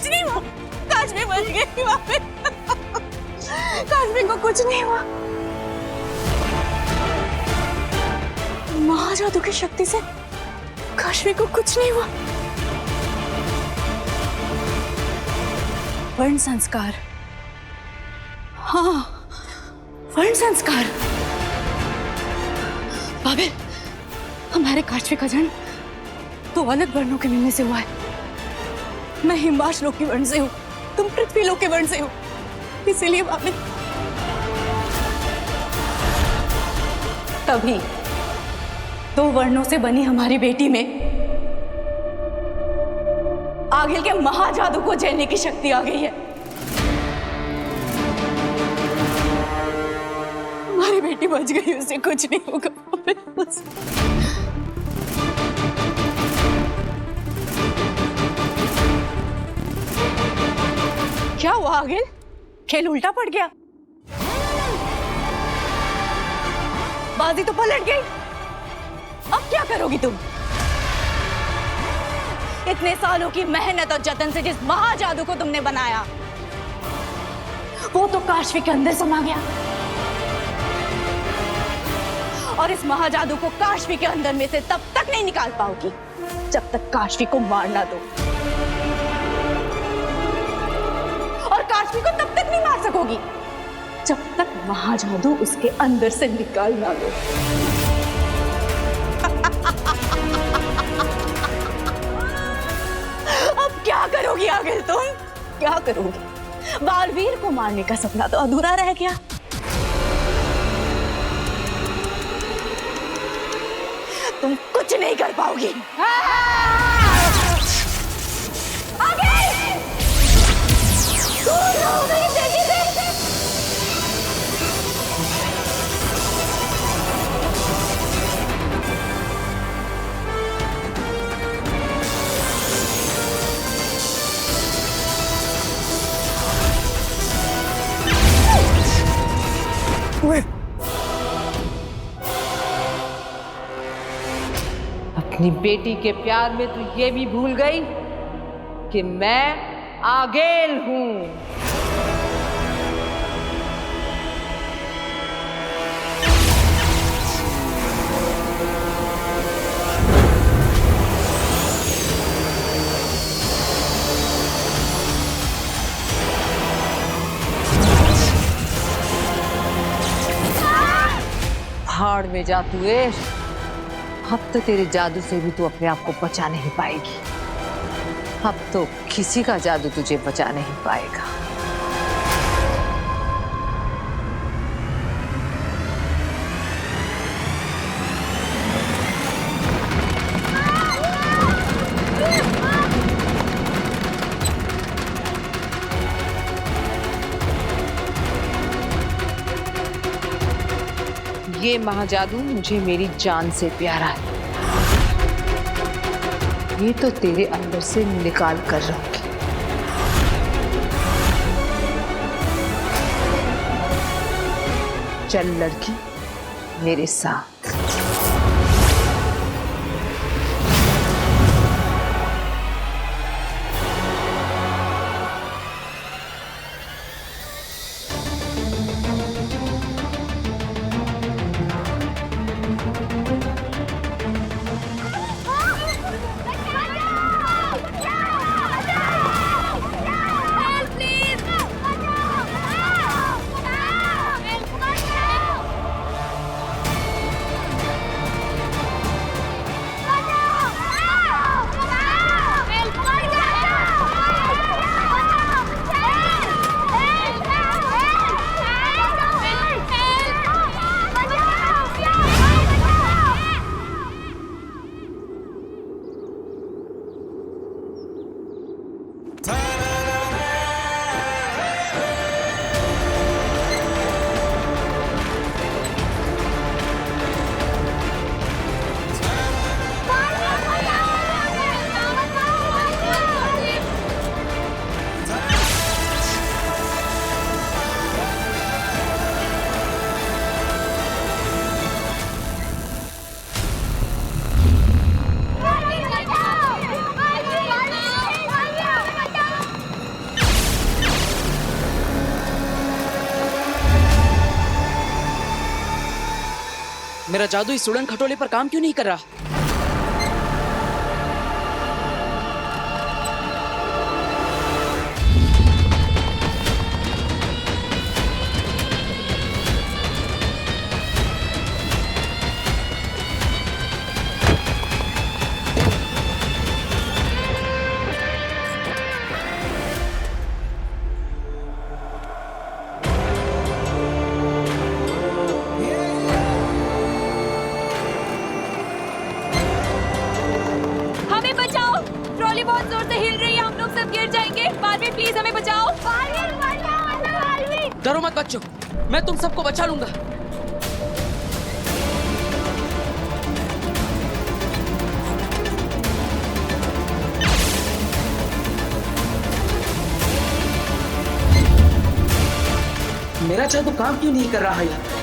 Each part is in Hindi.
कुछ नहीं हुआ, काश्मी बच गई वहाँ पे। काश्मी को कुछ नहीं हुआ। महाजादू की शक्ति से काश्मी को कुछ नहीं हुआ। वर्ण संस्कार, हाँ वर्ण संस्कार। बाबिल, हमारे काश्मी का जन्म तो अलग वर्णों के मिलने से हुआ है। मैं हिमवाश लोक के वर्ण से हूँ, तुम पृथ्वी लोक के वर्ण से हो, इसीलिए बाबिल। तभी दो वर्णों से बनी हमारी बेटी में आगिल के महाजादू को झेलने की शक्ति आ गई है। हमारी बेटी बच गई, उसे कुछ नहीं होगा। क्या हुआ आगिल? खेल उल्टा पड़ गया, बाजी तो पलट गई। अब क्या करोगी तुम? इतने सालों की मेहनत और जतन से जिस महाजादू को तुमने बनाया, वो तो काश्मी के अंदर समा गया, और इस महाजादू को काश्मी के अंदर में से तब तक नहीं निकाल पाओगी जब तक काश्मी को मार ना दो, और काश्मी को तब तक नहीं मार सकोगी जब तक महाजादू उसके अंदर से निकाल ना दो। अब क्या करोगी आगिल तुम? क्या करोगी? बालवीर को मारने का सपना तो अधूरा रह गया। तुम कुछ नहीं कर पाओगी। अपनी बेटी के प्यार में तू ये भी भूल गई कि मैं आगेल हूं। भाड़ में जा तू। अब तो तेरे जादू से भी तू अपने आप को बचा नहीं पाएगी। अब तो किसी का जादू तुझे बचा नहीं पाएगा। ये महाजादू मुझे मेरी जान से प्यारा है। ये तो तेरे अंदर से निकाल कर रहूंगी। चल लड़की, मेरे साथ। मेरा जादू इस उड़न खटोले पर काम क्यों नहीं कर रहा? हमें बचाओ, ट्रॉली बहुत जोर से हिल रही है, हम लोग सब गिर जाएंगे। बालवीर प्लीज हमें बचाओ। बालवीर डरो मत बच्चों, मैं तुम सबको बचा लूंगा। मेरा जादू काम क्यों नहीं कर रहा है?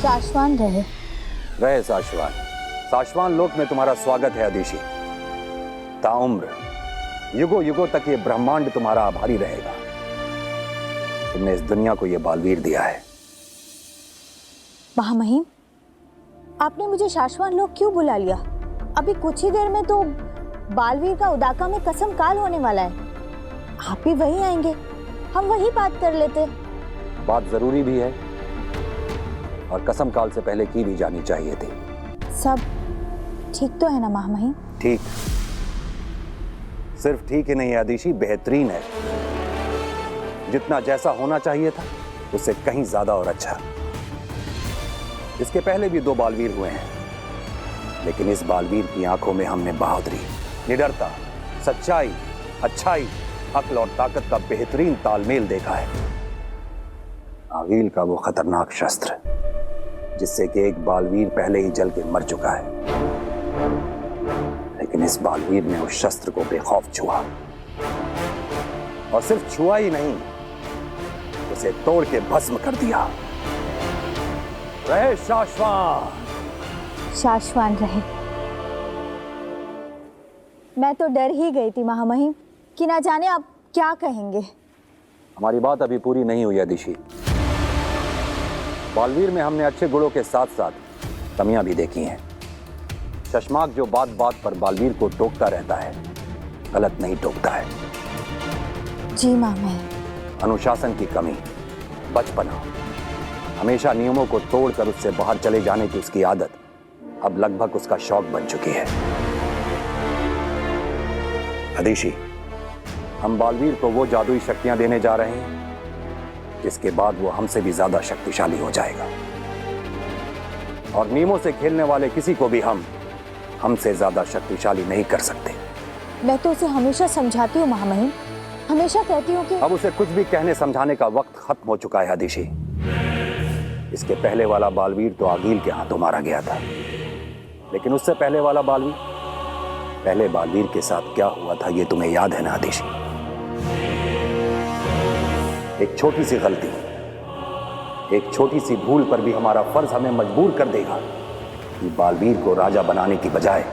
शाश्वान रहे। रहे शाश्वान। शाश्वान लोक में तुम्हारा स्वागत है अदिशि। ताउम्र युगों युगों तक ये ब्रह्मांड तुम्हारा आभारी रहेगा। तुमने इस दुनिया को ये बालवीर दिया है। महामहिम, आपने मुझे शाश्वान लोक क्यों बुला लिया? अभी कुछ ही देर में तो बालवीर का उदाका में कसम काल होने वाला है। आप भी वहीं आएंगे, हम वहीं बात कर लेते। बात जरूरी भी है और कसम काल से पहले की भी जानी चाहिए थी। सब ठीक तो है ना महामहिम? ठीक, सिर्फ ठीक ही नहीं है अदिशि, बेहतरीन है। जितना जैसा होना चाहिए था उससे कहीं ज्यादा और अच्छा। इसके पहले भी 2 बालवीर हुए हैं, लेकिन इस बालवीर की आंखों में हमने बहादुरी, निडरता, सच्चाई, अच्छाई, अक्ल और ताकत का बेहतरीन तालमेल देखा है। आगील का वो खतरनाक शस्त्र जिससे कि एक बालवीर पहले ही जल के मर चुका है, लेकिन इस बालवीर ने उस शस्त्र को बेखौफ छुआ, और सिर्फ छुआ ही नहीं, उसे तोड़ के भस्म कर दिया। रहे शाश्वान। शाश्वान रहे। मैं तो डर ही गई थी महामहिम कि ना जाने आप क्या कहेंगे। हमारी बात अभी पूरी नहीं हुई अदिशि। बालवीर में हमने अच्छे गुणों के साथ साथ कमियां भी देखी हैं। शशमाक जो बात बात पर बालवीर को टोकता रहता है, गलत नहीं टोकता है। जी महामहिम। अनुशासन की कमी, बचपना, हमेशा नियमों को तोड़कर उससे बाहर चले जाने की उसकी आदत अब लगभग उसका शौक बन चुकी है। अदिशि, हम बालवीर को वो जादुई शक्तियां देने जा रहे हैं जिसके बाद वो हमसे भी ज्यादा शक्तिशाली हो जाएगा, और नियमों से खेलने वाले किसी को भी हमसे ज्यादा शक्तिशाली नहीं कर सकते। मैं तो उसे हमेशा समझाती हूँ महामहिम, हमेशा कहती हूँ कि अब उसे कुछ भी कहने समझाने का वक्त खत्म हो चुका है अदिशि। इसके पहले वाला बालवीर तो आगील के हाथों मारा गया था, लेकिन उससे पहले वाला बालवीर, पहले बालवीर के साथ क्या हुआ था ये तुम्हें याद है ना अदिशि? एक छोटी सी गलती, एक छोटी सी भूल पर भी हमारा फर्ज हमें मजबूर कर देगा कि बालवीर को राजा बनाने की बजाय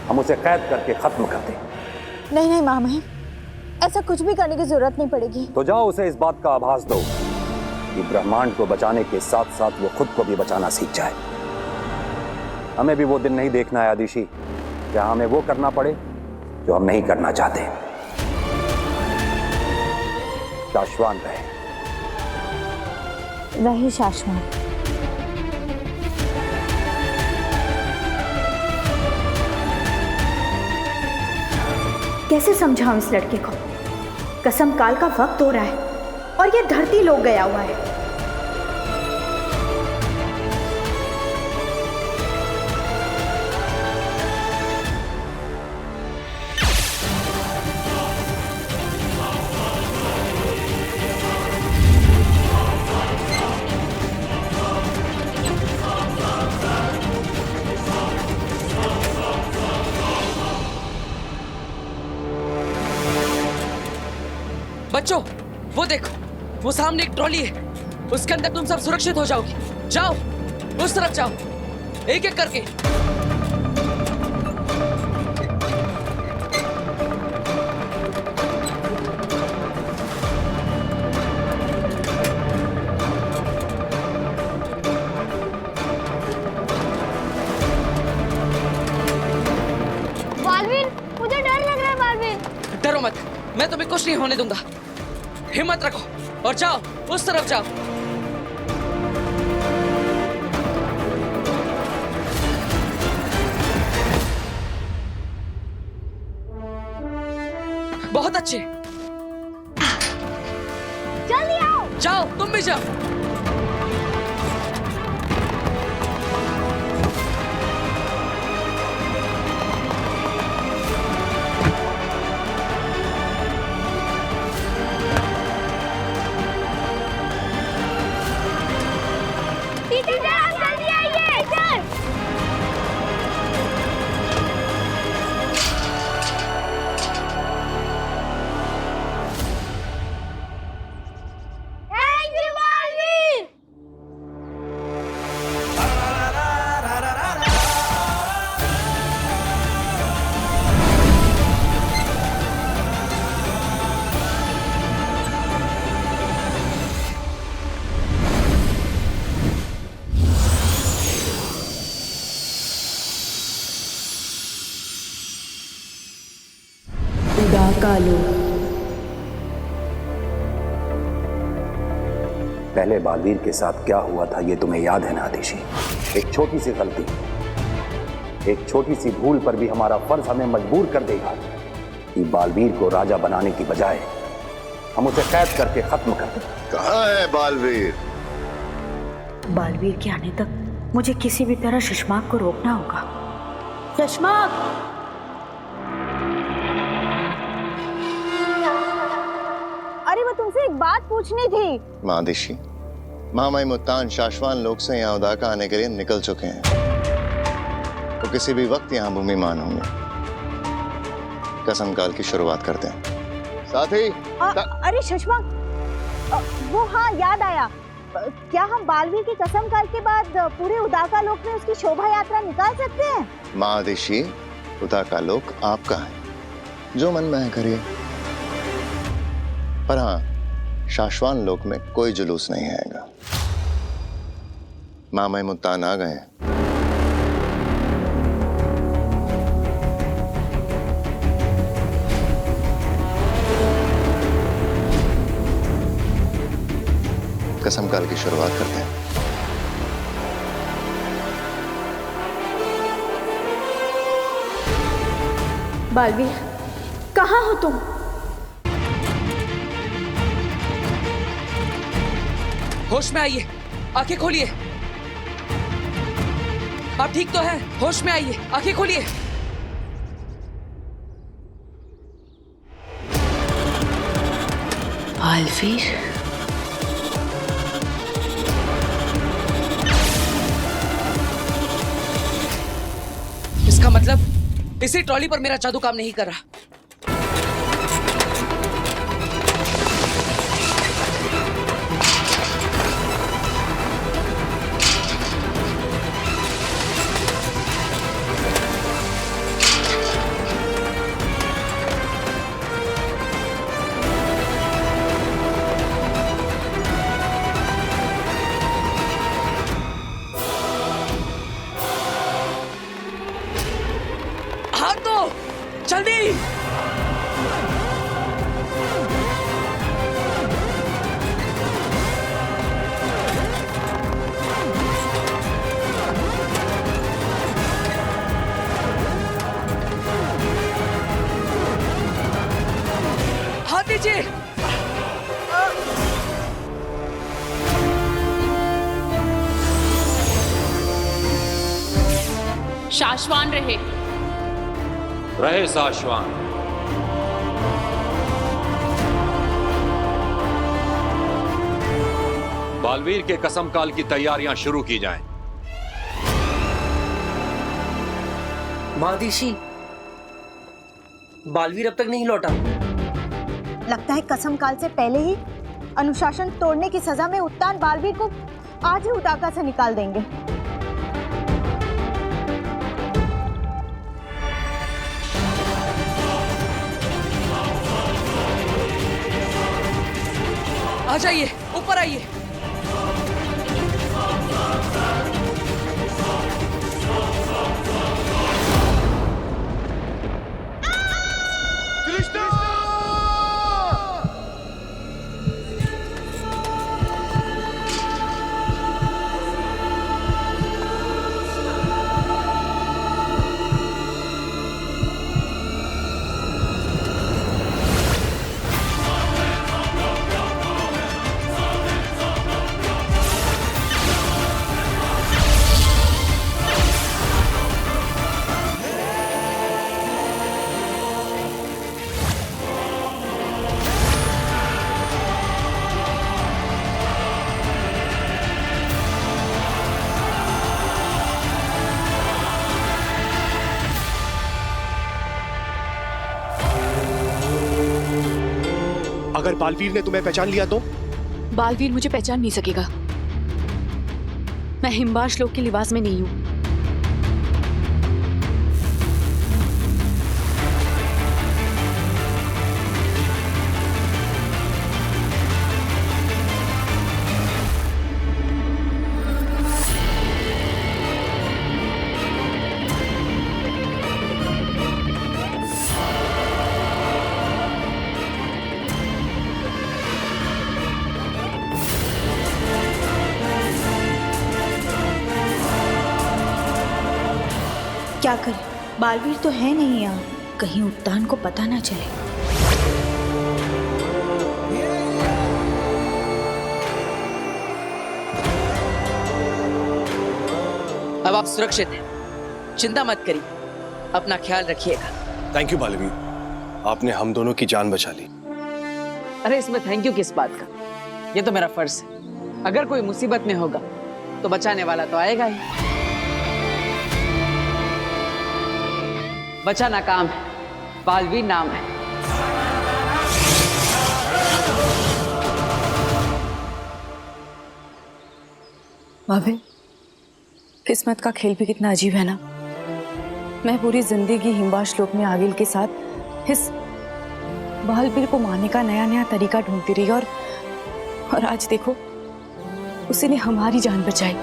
हम उसे कैद करके खत्म कर दें। नहीं नहीं महामहिम, ऐसा कुछ भी करने की जरूरत नहीं पड़ेगी। तो जाओ उसे इस बात का आभास दो कि ब्रह्मांड को बचाने के साथ साथ वो खुद को भी बचाना सीख जाए। हमें भी वो दिन नहीं देखना है अदिशि, जहां हमें वो करना पड़े जो हम नहीं करना चाहते। शाश्वान रहे। रहे शाश्वान। कैसे समझाऊं इस लड़के को? कसम काल का वक्त हो रहा है और ये धरती लोग गया हुआ है। बच्चों, वो देखो, वो सामने एक ट्रॉली है, उसके अंदर तुम सब सुरक्षित हो जाओगे। जाओ, उस तरफ जाओ, एक एक करके। बालवीर, मुझे डर लग रहा है बालवीर। डरो मत, मैं तुम्हें कुछ नहीं होने दूंगा। हिम्मत रखो और जाओ, उस तरफ जाओ। बहुत अच्छे, जल्दी आओ। जाओ, तुम भी जाओ। टीचर, आप जल्दी आइए। Teacher, thank you Baalveer. पहले बालवीर के साथ क्या हुआ था ये तुम्हें याद है ना आदिशी? एक छोटी सी गलती, एक छोटी सी भूल पर भी हमारा फर्ज हमें मजबूर कर देगा कि बालवीर को राजा बनाने की बजाय हम उसे कैद करके खत्म कर दें। कहाँ है बालवीर? बालवीर के आने तक मुझे किसी भी तरह शशमाक को रोकना होगा। शशमाक! अरे वो तुमसे एक बात पूछनी थी। मादिशी, मामाई मुत्तान शाश्वान लोग से यहाँ उदाका आने के लिए निकल चुके हैं। वो किसी भी वक्त यहाँ भूमिमान होंगे। कसम काल की शुरुआत करते हैं। साथी अरे शशमाक, वो हाँ याद आया। क्या हम बालवीर की कसम काल के बाद पूरे उदाका लोक में उसकी शोभा यात्रा निकाल सकते हैं? मादिशी, उदाका लोक आपका है, जो मन में है करिए। पर हाँ, शाश्वान लोक में कोई जुलूस नहीं आएगा। मामाई मुत्तान आ गए हैं। कसम काल की शुरुआत करते हैं। बालवीर, कहाँ हो तुम? होश में आइए, आंखें खोलिए। आप ठीक तो हैं? होश में आइए, आंखें खोलिए। बालवीर, इसका मतलब इसी ट्रॉली पर मेरा जादू काम नहीं कर रहा। हाथ दो, जल्दी। हाथ दीजिए। शाश्वान रहे। रहे शाश्वान। बालवीर के कसम काल की तैयारियां शुरू की जाएं। मादिशी, बालवीर अब तक नहीं लौटा। लगता है कसम काल से पहले ही अनुशासन तोड़ने की सजा में उत्तान बालवीर को आज ही उदाका से निकाल देंगे। आ जाइए, ऊपर आइए। अगर बालवीर ने तुम्हें पहचान लिया तो? बालवीर मुझे पहचान नहीं सकेगा। मैं हिमवार श्लोक के लिबास में नहीं हूं। क्या करें, बालवीर तो है नहीं यहाँ, कहीं उत्तान को पता ना चले। अब आप सुरक्षित हैं, चिंता मत करिए, अपना ख्याल रखिएगा। थैंक यू बालवीर, आपने हम दोनों की जान बचा ली। अरे इसमें थैंक यू किस बात का, ये तो मेरा फर्ज है। अगर कोई मुसीबत में होगा तो बचाने वाला तो आएगा ही। बचाना काम है, बालवीर नाम है। भाभी, किस्मत का खेल भी कितना अजीब है ना। मैं पूरी जिंदगी हिमवार श्लोक में आगिल के साथ इस बालवीर को मारने का नया नया तरीका ढूंढती रही और आज देखो उसी ने हमारी जान बचाई।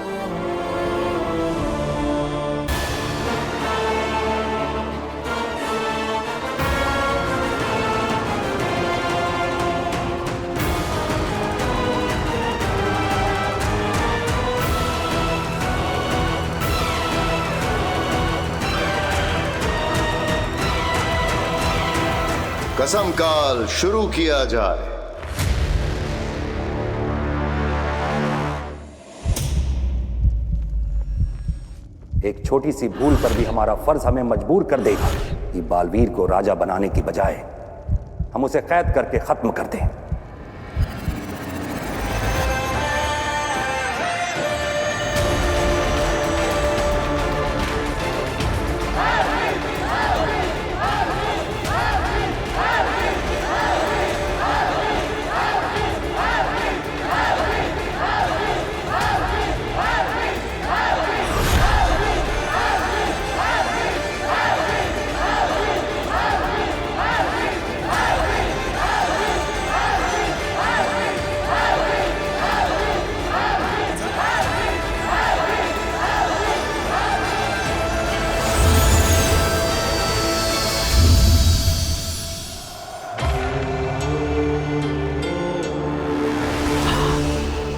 कसम काल शुरू किया जाए। एक छोटी सी भूल पर भी हमारा फर्ज हमें मजबूर कर देगा कि बालवीर को राजा बनाने की बजाय हम उसे कैद करके खत्म कर दें।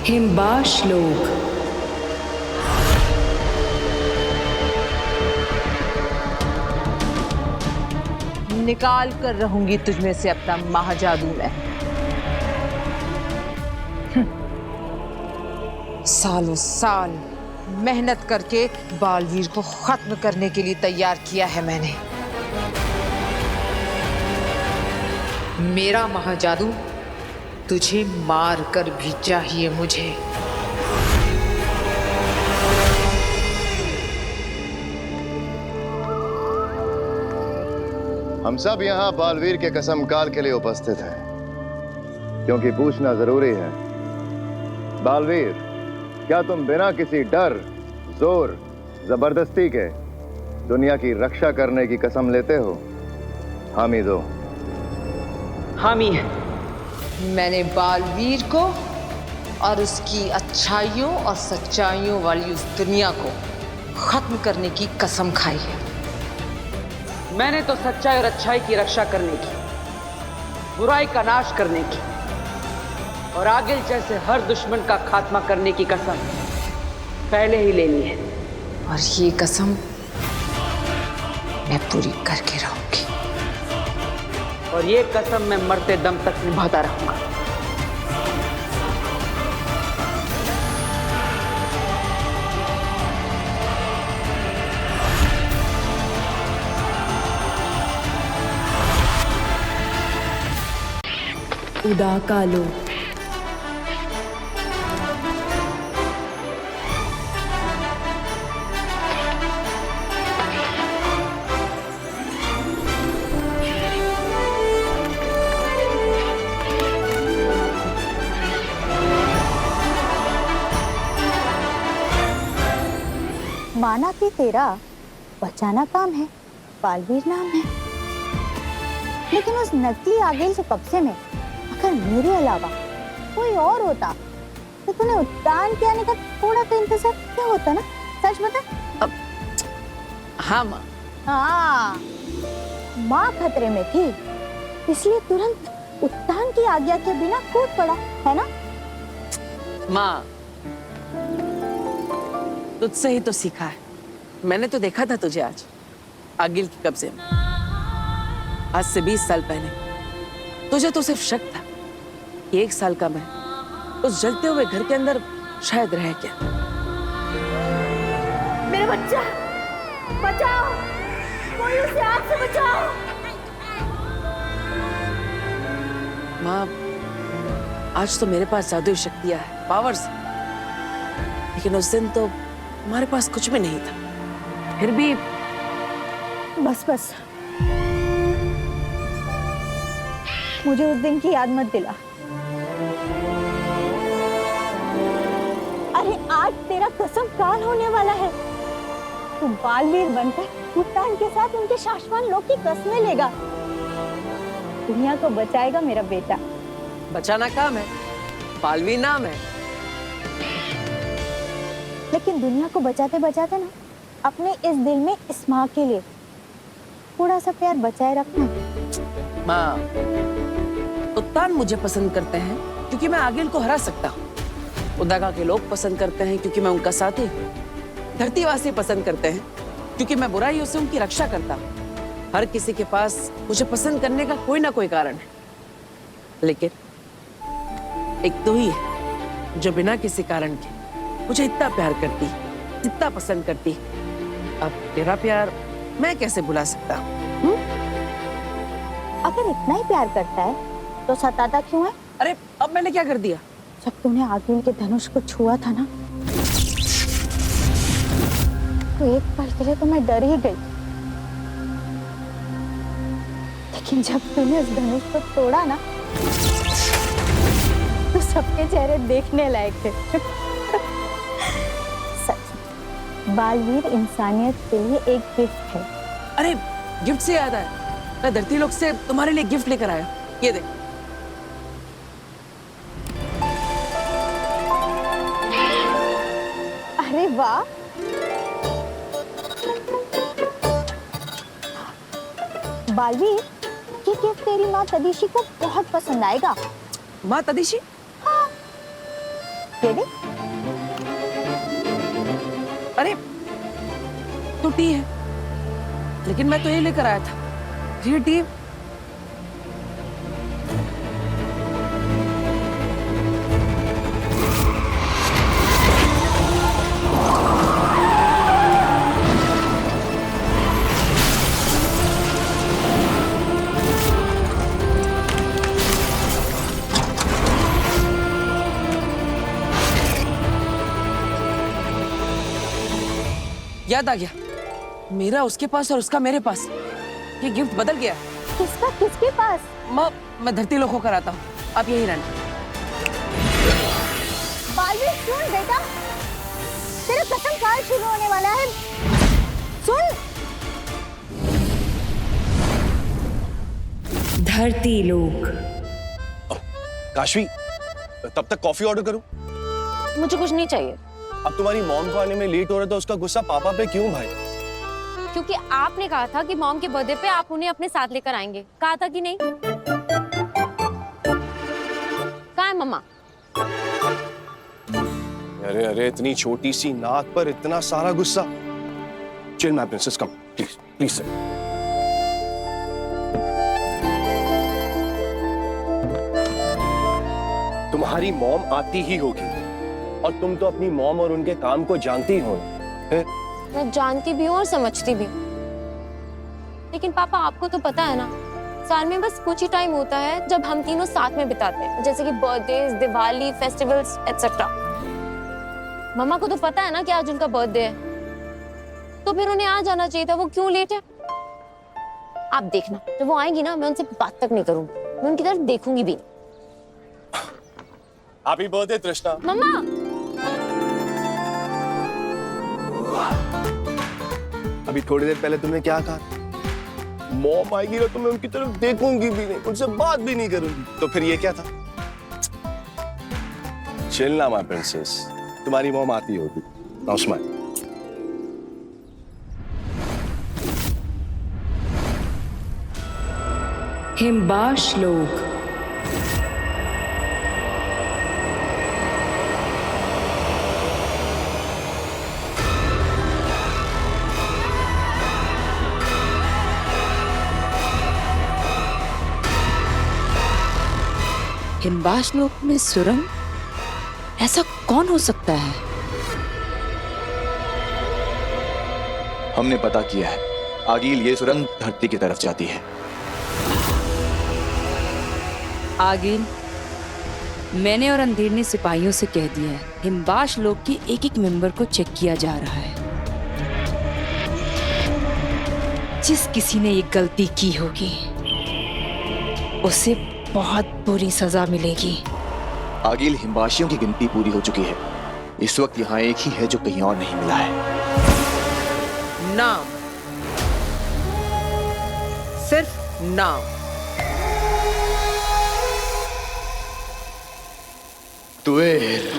हिमवार श्लोक। निकाल कर रहूंगी तुझमें से अपना महाजादू मैं। सालों साल मेहनत करके बालवीर को खत्म करने के लिए तैयार किया है मैंने। मेरा महाजादू तुझे मार कर भी चाहिए मुझे। हम सब यहाँ बालवीर के कसम काल के लिए उपस्थित हैं। क्योंकि पूछना जरूरी है। बालवीर, क्या तुम बिना किसी डर, जोर, जबरदस्ती के दुनिया की रक्षा करने की कसम लेते हो? हामी दो। हामी है। मैंने बालवीर को और उसकी अच्छाइयों और सच्चाइयों वाली उस दुनिया को खत्म करने की कसम खाई है। मैंने तो सच्चाई और अच्छाई की रक्षा करने की, बुराई का नाश करने की और आगिल जैसे हर दुश्मन का खात्मा करने की कसम पहले ही ले ली है, और ये कसम मैं पूरी करके रहूंगी, और ये कसम मैं मरते दम तक निभाता रहूंगा। उदाकालो। माना कि तेरा बचाना काम है, बालवीर नाम है, लेकिन उस नकली आगिल के कब्जे में अगर मेरे अलावा कोई और होता तो तूने उद्यान के आने का थोड़ा तो इंतजार क्या होता ना? सच बता। हाँ माँ। हाँ, माँ खतरे में थी, इसलिए तुरंत उद्यान की आज्ञा के बिना कूद पड़ा, है ना? माँ, तुझसे ही तो सीखा है। मैंने तो देखा था तुझे आज आगिल के कब्जे में, आज से 20 साल पहले। तुझे तो सिर्फ शक था कि 1 साल का मैं उस जलते हुए घर के अंदर शायद रह गया। मेरा बच्चा, बचाओ, कोई उसे आग से बचाओ। माँ, आज तो मेरे पास जादुई शक्तियां हैं, पावर्स, लेकिन उस दिन तो हमारे पास कुछ भी नहीं था। फिर भी बस बस, मुझे उस दिन की याद मत दिला। अरे आज तेरा कसम काल होने वाला है। तू बालवीर बनकर उद्यान के साथ उनके शाश्वत लोक की कस्में लेगा, दुनिया को बचाएगा मेरा बेटा। बचाना काम है, बालवीर नाम है। लेकिन दुनिया को बचाते बचाते ना अपने इस दिल में इस माँ के लिए थोड़ा सा प्यार बचाए रखना। माँ, उद्यान मुझे पसंद करते हैं क्योंकि मैं आगिल को हरा सकता हूँ। उदाका के लोग पसंद करते हैं क्योंकि मैं उनका साथी हूँ। धरतीवासी पसंद करते हैं क्योंकि मैं बुराइयों से उनकी रक्षा करता हूँ। हर किसी के पास मुझे पसंद करने का कोई ना कोई कारण है, लेकिन एक तू ही है जो बिना किसी कारण के मुझे इतना प्यार करती, इतना पसंद करती। अब तेरा प्यार मैं कैसे भुला सकता हूँ? अगर इतना ही प्यार करता है तो सताता क्यों है? अरे अब मैंने क्या कर दिया? जब तूने आगिल के धनुष को छुआ था ना, तो एक पल के लिए तो मैं डर ही गई, लेकिन जब तूने उस धनुष को तोड़ा ना, तो सबके चेहरे देखने लायक थे। सच, बालवीर इंसानियत के लिए एक गिफ्ट है। अरे गिफ्ट से याद आया, मैं धरती लोक से तुम्हारे लिए गिफ्ट लेकर आया। ये देख। अरे वाह, बालवीर, ये गिफ्ट तेरी माँ तदिशी को बहुत पसंद आएगा। माँ तदिशी? हाँ, ये देख। अरे टूटी है, लेकिन मैं तो ये लेकर आया था। ये टी याद आ गया, मेरा उसके पास और उसका मेरे पास। ये गिफ्ट बदल गया। किसका किसके पास? माँ, मैं धरती लोक होकर आता हूँ। अब यही रहना। बालवीर सुन बेटा, तेरा कसम काल शुरू होने वाला है। सुन। धरती लोक। काशवी, तब तक कॉफी ऑर्डर करूं? मुझे कुछ नहीं चाहिए। अब तुम्हारी मॉम को आने में लेट हो रहा था, उसका गुस्सा पापा पे क्यों भाई? क्योंकि आपने कहा था कि मॉम के बर्थडे पे आप उन्हें अपने साथ लेकर आएंगे, कहा था कि नहीं? कहाँ है मम्मा? अरे अरे, इतनी छोटी सी नाक पर इतना सारा गुस्सा। Chill my princess, come please please sir. तुम्हारी मॉम आती ही होगी और तुम तो अपनी मॉम और उनके काम को जानती हो। मैं जानती भी हूँ और समझती भी हूँ, लेकिन पापा आपको तो पता है ना, साल में बस कुछ ही टाइम होता है जब हम तीनों साथ में बिताते हैं, जैसे कि बर्थडेज, दिवाली, फेस्टिवल्स एटसेट्रा। मम्मा को तो पता है ना कि आज उनका बर्थडे है, तो फिर उन्हें आ जाना चाहिए था। वो क्यों लेट है? आप देखना, जब वो आएंगी ना, मैं उनसे बात तक नहीं करूंगी, मैं उनकी तरफ देखूंगी भी नहीं। हैप्पी बर्थडे तृष्णा। मम्मा, अभी थोड़ी देर पहले तुमने क्या कहा? मॉम आएगी ना तो मैं उनकी तरफ देखूंगी भी नहीं, उनसे बात भी नहीं करूंगी। तो फिर ये क्या था? चिल ना माय प्रिंसेस, तुम्हारी मॉम आती होगी। Now smile. हिमबाश लोक। हिमबाश लोक में सुरंग? ऐसा कौन हो सकता है? हमने पता किया है, आगिल ये सुरंग धरती की तरफ जाती है। आगिल, मैंने और अंधेर ने सिपाहियों से कह दिया है, हिमबाश लोक के एक एक मेंबर को चेक किया जा रहा है। जिस किसी ने ये गलती की होगी उसे बहुत बुरी सजा मिलेगी। आगिल, हिमबाशियों की गिनती पूरी हो चुकी है। इस वक्त यहाँ एक ही है जो कहीं और नहीं मिला है। नाम, सिर्फ नाम। तुएर।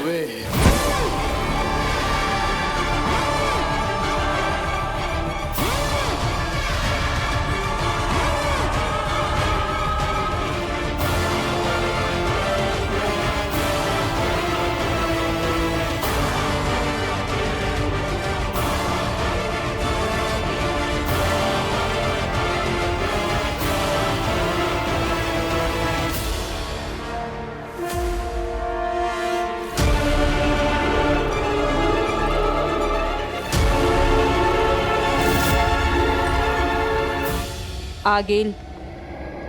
आगिल,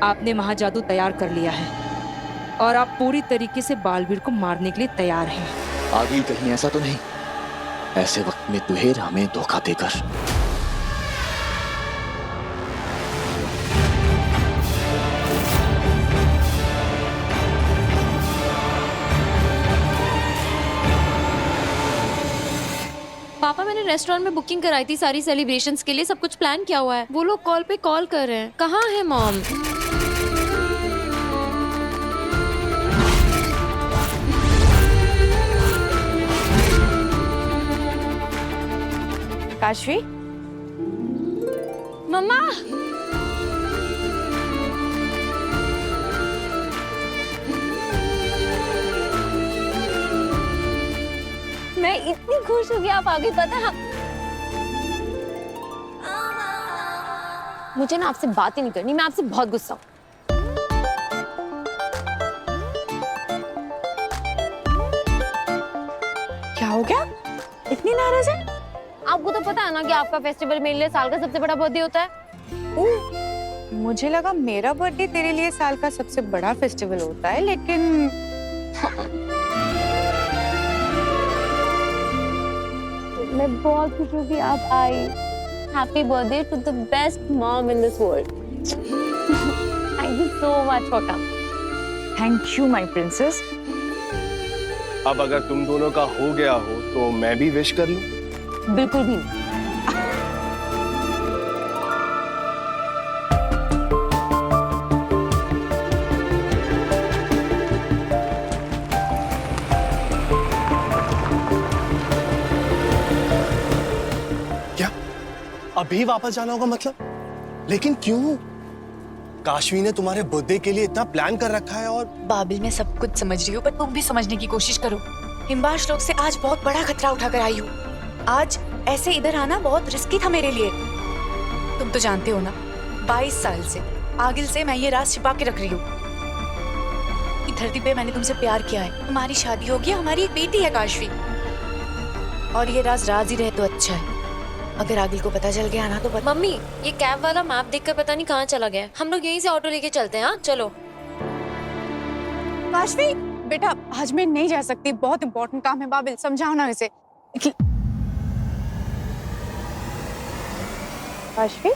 आपने महाजादू तैयार कर लिया है और आप पूरी तरीके से बालवीर को मारने के लिए तैयार हैं। आगिल, कहीं ऐसा तो नहीं ऐसे वक्त में तुहेर हमें धोखा देकर? पापा, मैंने रेस्टोरेंट में बुकिंग कराई थी सारी सेलिब्रेशंस के लिए, सब कुछ प्लान किया हुआ है। वो लोग कॉल पे कॉल कर रहे हैं। कहाँ है मॉम? काशवी, मम्मा, मैं इतनी खुश हूँ कि आप आ गई। पता है, मुझे ना आपसे बात ही नहीं करनी, मैं आपसे बहुत गुस्सा हूँ। क्या हो गया? इतनी नाराज है? आपको तो पता है ना कि आपका फेस्टिवल मेरे लिए साल का सबसे बड़ा बर्थडे होता है। मुझे लगा मेरा बर्थडे तेरे लिए साल का सबसे बड़ा फेस्टिवल होता है, लेकिन मैं बहुत खुश हूँ कि आप आई। Happy birthday to the best mom in this world. Thank you so much for coming. Thank you my princess. अब अगर तुम दोनों का हो गया हो तो मैं भी विश कर लूं? बिल्कुल भी नहीं। क्या अभी वापस जाना होगा मतलब? लेकिन क्यों? काशवी ने तुम्हारे बर्थडे के लिए इतना प्लान कर रखा है। और बाबिल, मैं सब कुछ समझ रही हूँ, पर तुम भी समझने की कोशिश करो। हिम्बाश लोग से आज बहुत बड़ा खतरा उठाकर आई हूँ। आज ऐसे इधर आना बहुत रिस्की था मेरे लिए। तुम तो जानते हो ना, 22 साल से आगिल से मैं ये राज छिपा के रख रही हूँ कि धरती पे मैंने तुमसे प्यार किया है, हमारी शादी होगी, हमारी एक बेटी है काशवी। और ये राज ही रहे तो अच्छा है। अगर आगिल को पता चल गया ना तो मम्मी, ये कैब वाला मैप देखकर पता नहीं कहाँ चला गया। हम लोग यहीं से ऑटो लेके चलते हैं। हाँ चलो। काशवी बेटा, आज मैं नहीं जा सकती, बहुत इंपॉर्टेंट काम है। बाबिल समझाओ ना इसे। काशवी,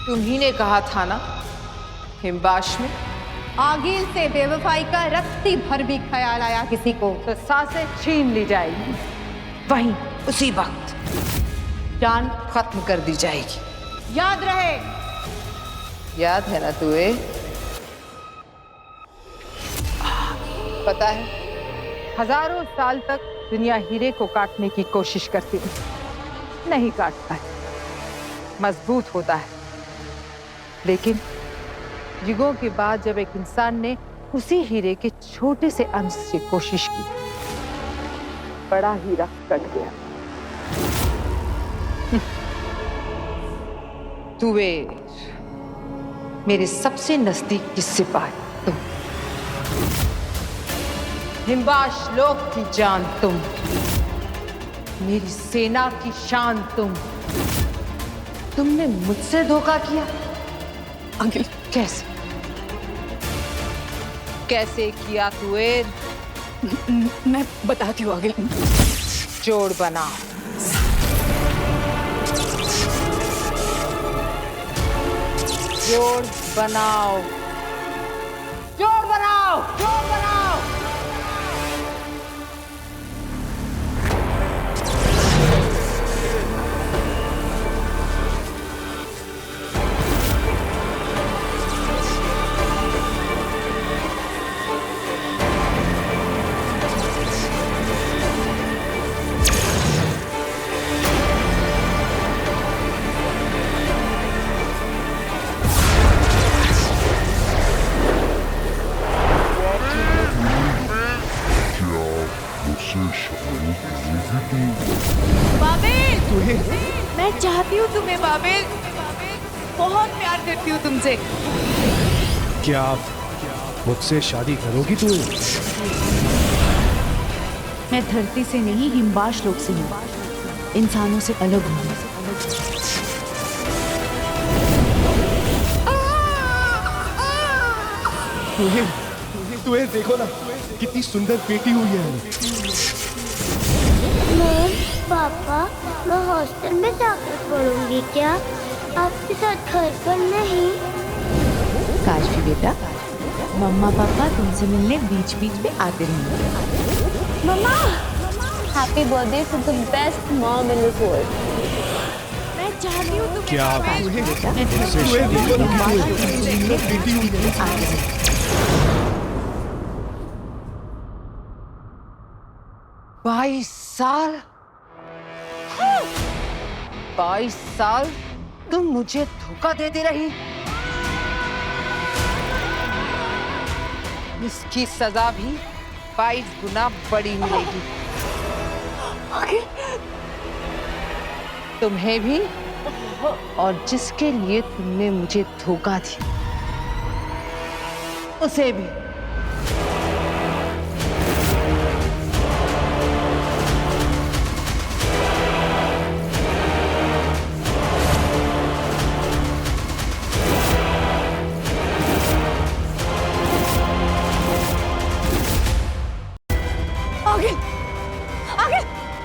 तुम्ही ने कहा था ना हिम्बाश में आगिल से बेवफाई का रत्ती भर भी ख्याल आया किसी को तो सांसें छीन ली जाएगी, वहीं उसी वक्त जान खत्म कर दी जाएगी। याद रहे। याद है ना तुझे? पता है, हजारों साल तक दुनिया हीरे को काटने की कोशिश करती है, नहीं काटता है, मजबूत होता है। लेकिन युगों के बाद जब एक इंसान ने उसी हीरे के छोटे से अंश से कोशिश की, बड़ा हीरा कट गया। तुवेर, मेरे सबसे नजदीक की सिपाही तुम, हिम्बाश लोक की जान तुम, मेरी सेना की शान तुम। तुमने मुझसे धोखा किया। आगिल, कैसे कैसे किया तुवेर? मैं बताती हूँ आगिल। जोड़ बनाओ। जोड़ बनाओ। जोड़ बनाओ। जोड़ बनाओ। बाबिल, मैं चाहती हूँ तुम्हें बाबिल, बहुत प्यार करती हूँ तुमसे। क्या आप मुझसे शादी करोगी तू? मैं धरती से नहीं, हिम्बाश लोक से हूँ, इंसानों से अलग हूँ। तुम्हें देखो ना, कितनी सुंदर बेटी हुई है। पापा, मैं हॉस्टल में जाकर पढ़ूंगी क्या? आपके साथ घर पर नहीं? काशवी बेटा, मम्मा पापा तुमसे मिलने बीच बीच में आते रहेंगे। मम्मा, happy birthday to the best mom in this world. मैं चाहती हूँ तुम क्या आप मुझसे शादी करोगी? 22 साल 22 साल तुम मुझे धोखा देती रही। इसकी सजा भी 22 गुना बड़ी मिलेगी। तुम्हें भी और जिसके लिए तुमने मुझे धोखा दिया उसे भी।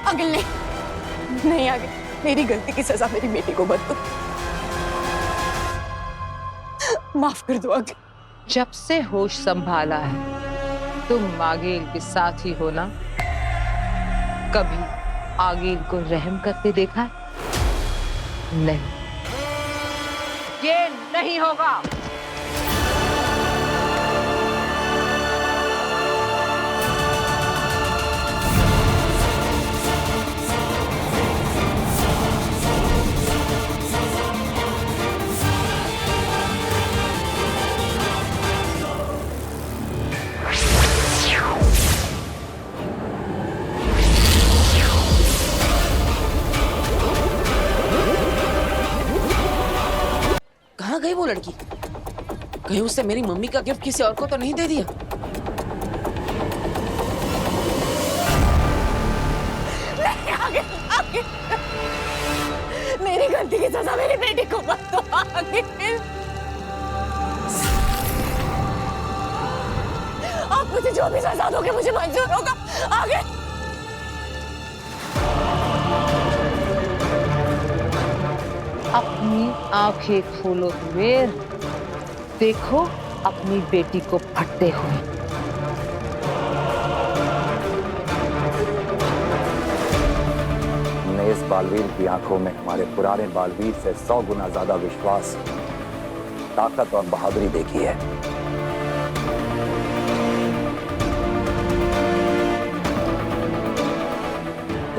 आगिल नहीं आगे, मेरी गलती की सजा मेरी बेटी को मत दो, माफ कर दो आगिल। जब से होश संभाला है तुम आगिल के साथ ही हो ना? कभी आगिल को रहम करते देखा है? नहीं, ये नहीं होगा। कहाँ गई वो लड़की? कहीं उससे मेरी मम्मी का गिफ्ट किसी और को तो नहीं दे दिया? नहीं, आगे। मेरी गलती की सजा मेरी बेटी को मत दो आगिल। आप मुझे जो भी सजा दोगे मुझे मंजूर होगा आगे। अपनी आंखें खोलो वीर, देखो अपनी बेटी को फटते हुए। हमने इस बालवीर की आंखों में हमारे पुराने बालवीर से 100 गुना ज्यादा विश्वास, ताकत और बहादुरी देखी है।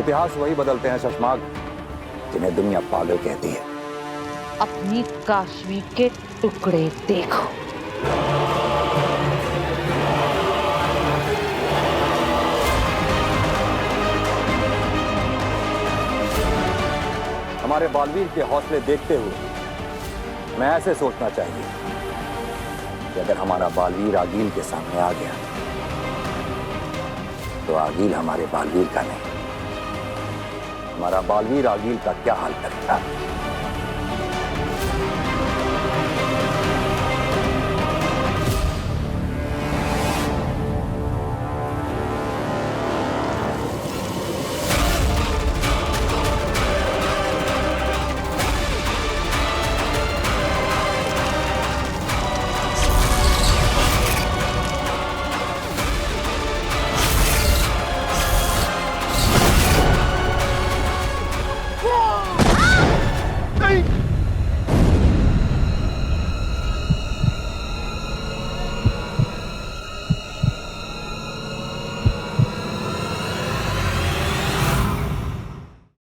इतिहास वही बदलते हैं शशमाग जिन्हें दुनिया पागल कहती है। अपनी काशवी के टुकड़े देखो। हमारे बालवीर के हौसले देखते हुए मैं ऐसे सोचना चाहिए कि अगर हमारा बालवीर आगिल के सामने आ गया तो आगिल हमारे बालवीर का नहीं, हमारा बालवीर आगिल का क्या हाल करेगा।